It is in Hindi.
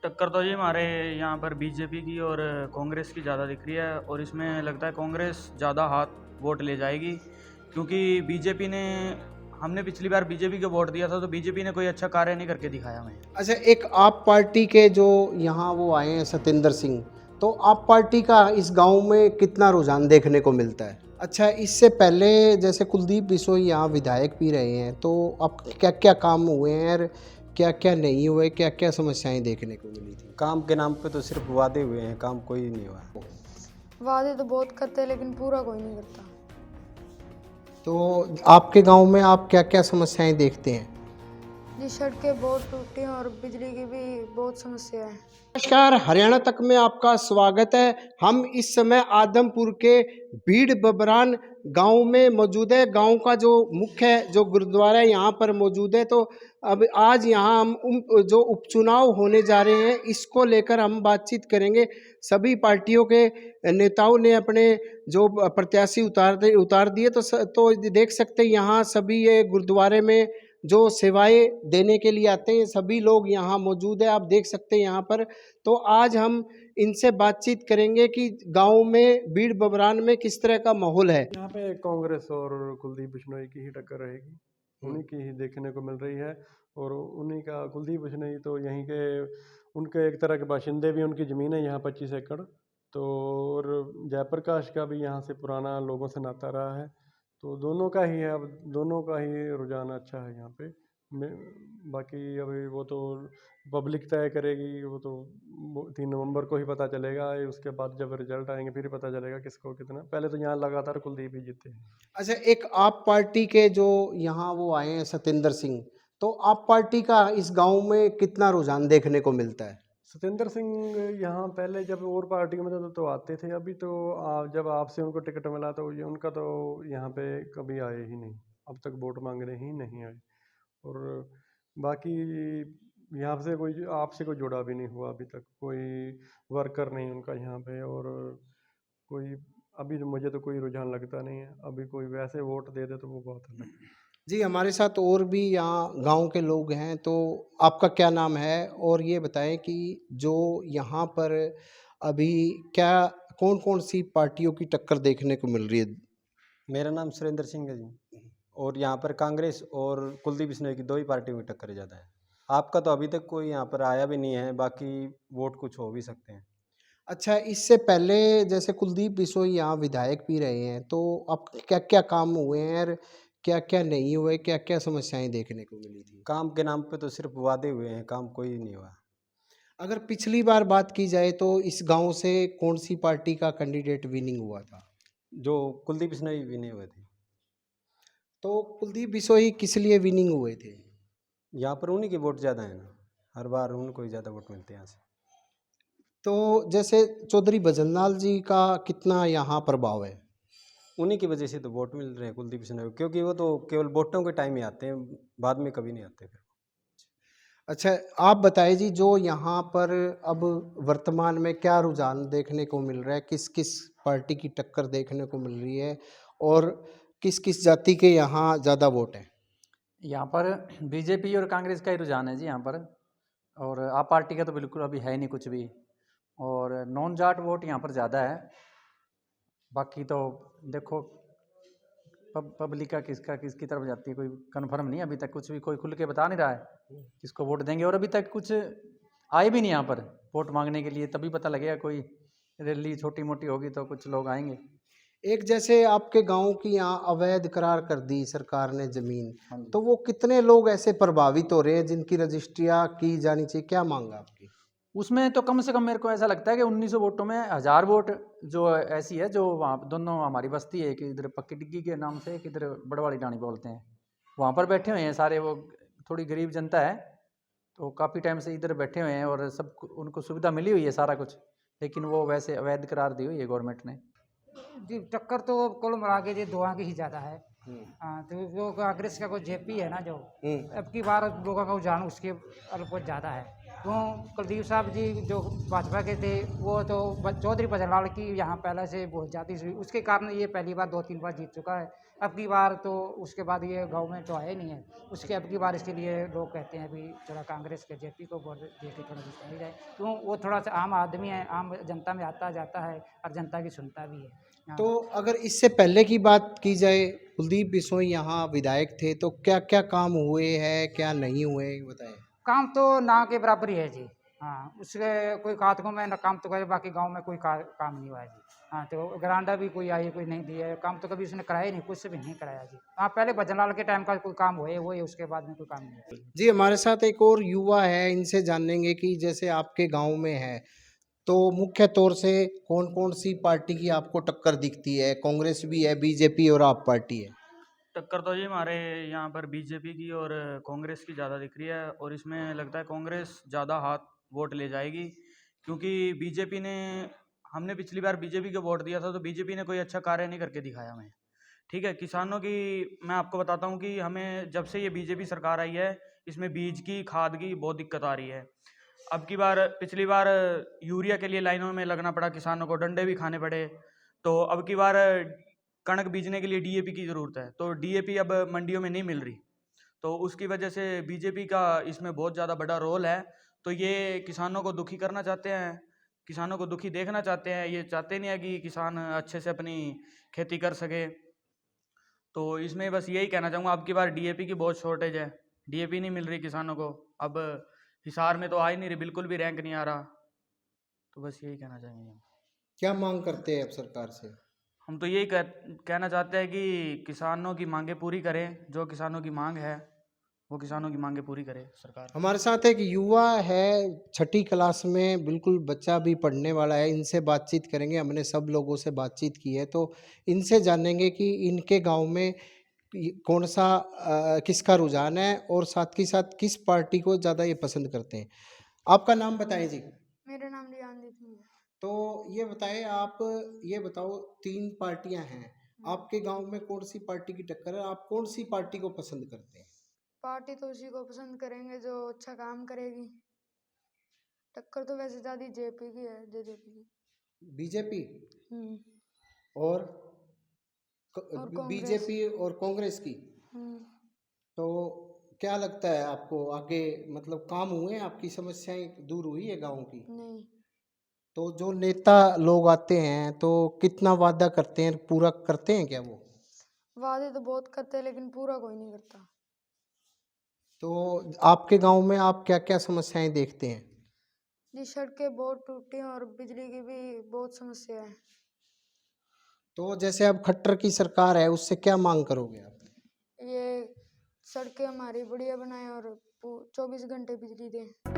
टक्कर तो जी हमारे यहाँ पर बीजेपी की और कांग्रेस की ज़्यादा दिख रही है, और इसमें लगता है कांग्रेस ज़्यादा हाथ वोट ले जाएगी, क्योंकि बीजेपी ने हमने पिछली बार बीजेपी को वोट दिया था तो बीजेपी ने कोई अच्छा कार्य नहीं करके दिखाया हमें। अच्छा, एक आप पार्टी के जो यहाँ वो आए हैं सत्येंद्र सिंह, तो आप पार्टी का इस गांव में कितना रुझान देखने को मिलता है? अच्छा, इससे पहले जैसे कुलदीप बिश्नोई यहाँ विधायक भी रहे हैं, तो अब क्या क्या काम हुए हैं और क्या क्या नहीं हुए, क्या क्या समस्याएं देखने को मिली थी? काम के नाम पे तो सिर्फ वादे हुए हैं, काम कोई नहीं हुआ है। वादे तो बहुत करते हैं लेकिन पूरा कोई नहीं करता। तो आपके गांव में आप क्या क्या समस्याएं देखते हैं? जी, सड़कें बहुत टूटी हैं और बिजली की भी बहुत समस्या है। नमस्कार, हरियाणा तक में आपका स्वागत है। हम इस समय आदमपुर के भीड़ बबरान गांव में मौजूद है। गांव का जो मुख्य जो गुरुद्वारा है यहाँ पर मौजूद है। तो अब आज यहाँ हम जो उपचुनाव होने जा रहे हैं इसको लेकर हम बातचीत करेंगे। सभी पार्टियों के नेताओं ने अपने जो प्रत्याशी उतार दिए। तो देख सकते हैं यहाँ सभी ये गुरुद्वारे में जो सेवाएं देने के लिए आते हैं सभी लोग यहाँ मौजूद है। आप देख सकते हैं यहाँ पर। तो आज हम इनसे बातचीत करेंगे कि गांव में भीड़ बबरान में किस तरह का माहौल है। यहाँ पे कांग्रेस और कुलदीप बिश्नोई की ही टक्कर रहेगी, उन्हीं की ही देखने को मिल रही है। और उन्हीं का कुलदीप बिश्नोई तो यहीं के उनके एक तरह के बाशिंदे भी, उनकी ज़मीन है यहाँ 25 एकड़। तो और जयप्रकाश का भी यहाँ से पुराना लोगों से नाता रहा है, तो दोनों का ही है। अब दोनों का ही रुझान अच्छा है यहाँ पे। बाकी अभी वो तो पब्लिक तय करेगी, वो तो 3 नवंबर को ही पता चलेगा। उसके बाद जब रिजल्ट आएंगे फिर ही पता चलेगा किसको कितना। पहले तो यहाँ लगातार कुलदीप ही जीते हैं। अच्छा, एक आप पार्टी के जो यहाँ वो आए हैं सत्येंद्र सिंह, तो आप पार्टी का इस गांव में कितना रुझान देखने को मिलता है? सत्येंद्र सिंह यहाँ पहले जब और पार्टियों में तो आते थे, अभी तो जब आपसे उनको टिकट मिला तो ये उनका तो यहाँ पे कभी आए ही नहीं, अब तक वोट मांगने ही नहीं आए। और बाकी यहाँ से कोई आपसे कोई जुड़ा भी नहीं हुआ अभी तक, कोई वर्कर नहीं उनका यहाँ पे। और कोई अभी तो मुझे तो कोई रुझान लगता नहीं है। अभी कोई वैसे वोट दे दे तो वो बहुत अलग है। जी, हमारे साथ और भी यहाँ गांव के लोग हैं। तो आपका क्या नाम है और ये बताएं कि जो यहाँ पर अभी क्या कौन कौन सी पार्टियों की टक्कर देखने को मिल रही है? मेरा नाम सुरेंद्र सिंह है जी। और यहाँ पर कांग्रेस और कुलदीप बिश्नोई की दो ही पार्टियों की टक्कर ज़्यादा है। आपका तो अभी तक कोई यहाँ पर आया भी नहीं है, बाकी वोट कुछ हो भी सकते हैं। अच्छा, इससे पहले जैसे कुलदीप बिश्नोई यहाँ विधायक भी रहे हैं, तो अब क्या क्या काम हुए हैं और क्या क्या नहीं हुए, क्या क्या समस्याएं देखने को मिली थी? काम के नाम पे तो सिर्फ वादे हुए हैं, काम कोई नहीं हुआ। अगर पिछली बार बात की जाए तो इस गांव से कौन सी पार्टी का कैंडिडेट विनिंग हुआ था? जो कुलदीप बिश्नोई भी नहीं हुए थे। तो कुलदीप बिश्नोई किस लिए विनिंग हुए थे? यहाँ पर उन्हीं के वोट ज़्यादा है ना, हर बार उनको ही ज़्यादा वोट मिलते हैं यहाँ से। तो जैसे चौधरी भजनलाल जी का कितना यहाँ प्रभाव है? उन्हीं की वजह से तो वोट मिल रहे हैं कुलदीप बिश्नोई को, क्योंकि वो तो केवल वोटों के टाइम ही आते हैं, बाद में कभी नहीं आते फिर। अच्छा, आप बताइए जी, जो यहाँ पर अब वर्तमान में क्या रुझान देखने को मिल रहा है, किस किस पार्टी की टक्कर देखने को मिल रही है और किस किस जाति के यहाँ ज़्यादा वोट हैं? यहाँ पर बीजेपी और कांग्रेस का ही रुझान है जी यहाँ पर। और आप पार्टी का तो बिल्कुल अभी है ही नहीं कुछ भी। और नॉन जाट वोट यहाँ पर ज़्यादा है। बाकी तो देखो पब्लिक का किसकी तरफ जाती है कोई कंफर्म नहीं, अभी तक कुछ भी कोई खुल के बता नहीं रहा है किसको वोट देंगे। और अभी तक कुछ आए भी नहीं यहाँ पर वोट मांगने के लिए, तभी पता लगेगा। कोई रैली छोटी मोटी होगी तो कुछ लोग आएंगे। एक जैसे आपके गांव की यहाँ अवैध करार कर दी सरकार ने जमीन, तो वो कितने लोग ऐसे प्रभावित हो रहे हैं जिनकी रजिस्ट्रियाँ की जानी चाहिए? क्या मांग है आपकी? उसमें तो कम से कम मेरे को ऐसा लगता है कि 1900 वोटों में 1000 वोट जो ऐसी है जो वहाँ दोनों हमारी बस्ती है कि इधर पक्की डिग्गी के नाम से, किधर बड़वाड़ी डाणी बोलते हैं, वहाँ पर बैठे हुए हैं सारे। वो थोड़ी गरीब जनता है तो काफ़ी टाइम से इधर बैठे हुए हैं और सब उनको सुविधा मिली हुई है सारा कुछ, लेकिन वो वैसे अवैध करार दी हुई है गवर्नमेंट ने। जी, टक्कर तो कुल मिला के जी दोनों की ही ज़्यादा है। हाँ, तो वो कांग्रेस का कोई जेपी है ना जो, अब की बार लोगों का रुझान उसके कुछ ज़्यादा है। क्यों कुलदीप साहब जी जो भाजपा के थे वो तो चौधरी बजरलाल की यहाँ पहले से बहुत ज़्यादा हुई, उसके कारण ये पहली बार 2-3 बार जीत चुका है। अब की बार तो उसके बाद ये गाँव में तो आया नहीं है, उसके अब की बार इसके लिए लोग कहते हैं अभी थोड़ा कांग्रेस के जेपी को वोट दे के थोड़ा जिताई जाए, क्यों वो थोड़ा सा आम आदमी है, आम जनता में आता जाता है और जनता की सुनता भी है। हाँ। तो अगर इससे पहले की बात की जाए, कुलदीप बिश्नोई यहाँ विधायक थे, तो क्या क्या काम हुए हैं, क्या नहीं हुए, बताएं। काम तो ना के बराबर ही है जी। हाँ, उसके कोई खातकों में ना काम तो करे, बाकी गांव में कोई काम नहीं हुआ है जी। हाँ, तो ग्रांडा भी कोई आई कोई नहीं दिया है, काम तो कभी उसने कराया ही नहीं, कुछ से भी नहीं कराया जी। हाँ, पहले भजनलाल के टाइम का कोई काम हुए वो है, उसके बाद में कोई काम नहीं हुआ। जी, हमारे साथ एक और युवा है, इनसे जानेंगे कि जैसे आपके गांव में है, तो मुख्य तौर से कौन कौन सी पार्टी की आपको टक्कर दिखती है? कांग्रेस भी है, बीजेपी और आप पार्टी है। टक्कर तो जी हमारे यहाँ पर बीजेपी की और कांग्रेस की ज़्यादा दिख रही है, और इसमें लगता है कांग्रेस ज़्यादा हाथ वोट ले जाएगी, क्योंकि बीजेपी ने, हमने पिछली बार बीजेपी को वोट दिया था तो बीजेपी ने कोई अच्छा कार्य नहीं करके दिखाया हमें। ठीक है, किसानों की मैं आपको बताता हूँ कि हमें जब से ये बीजेपी सरकार आई है, इसमें बीज की, खाद की बहुत दिक्कत आ रही है। अब की बार, पिछली बार यूरिया के लिए लाइनों में लगना पड़ा, किसानों को डंडे भी खाने पड़े। तो अब की बार कणक बीजने के लिए डीएपी की ज़रूरत है, तो डीएपी अब मंडियों में नहीं मिल रही, तो उसकी वजह से बीजेपी का इसमें बहुत ज़्यादा बड़ा रोल है। तो ये किसानों को दुखी करना चाहते हैं, किसानों को दुखी देखना चाहते हैं, ये चाहते नहीं है कि किसान अच्छे से अपनी खेती कर सके। तो इसमें बस यही कहना चाहूँगा, अब की बार डीएपी की बहुत शॉर्टेज है, डीएपी नहीं मिल रही किसानों को। अब हिसार में तो आ ही नहीं रही, बिल्कुल भी रैंक नहीं आ रहा। तो बस यही कहना चाहेंगे हम। क्या मांग करते हैं आप सरकार से? हम तो यही कहना चाहते हैं कि किसानों की मांगें पूरी करें, जो किसानों की मांग है वो किसानों की मांगें पूरी करे सरकार। हमारे साथ एक युवा है, 6ठी क्लास में, बिल्कुल बच्चा भी पढ़ने वाला है, इनसे बातचीत करेंगे। हमने सब लोगों से बातचीत की है, तो इनसे जानेंगे कि इनके गांव में कौन सा किसका रुझान है और साथ ही साथ किस पार्टी को ज़्यादा ये पसंद करते हैं। आपका नाम बताएं जी। मेरा नाम रियानदीप सिंह है। तो ये बताएं, आप ये बताओ, 3 पार्टियां हैं, आपके गांव में कौन सी पार्टी की टक्कर है? आप कौन सी पार्टी को पसंद करते हैं? पार्टी तो उसी को पसंद करेंगे जो अच्छा काम करेगी। टक्कर तो वैसे ज़्यादा जेपी की है, जेजेपी की। बीजेपी हम्म। और और कांग्रेस। बीजेपी और कांग्रेस की। हम्म। तो क्या लगता है आपको आगे, मतलब काम हुए हैं, आपकी समस्याएं दूर हुई है गांव की? नहीं। तो जो नेता लोग आते हैं तो कितना वादा करते हैं, पूरा करते हैं क्या वो? वादे तो बहुत करते हैं लेकिन पूरा कोई नहीं करता। तो आपके गांव में आप क्या क्या समस्याएं देखते हैं? जी, सड़कें बहुत टूटी हैं और बिजली की भी बहुत समस्या है। तो जैसे अब खट्टर की सरकार है, उससे क्या मांग करोगे आप? ये सड़कें हमारी बढ़िया बनाए और 24 घंटे बिजली दें।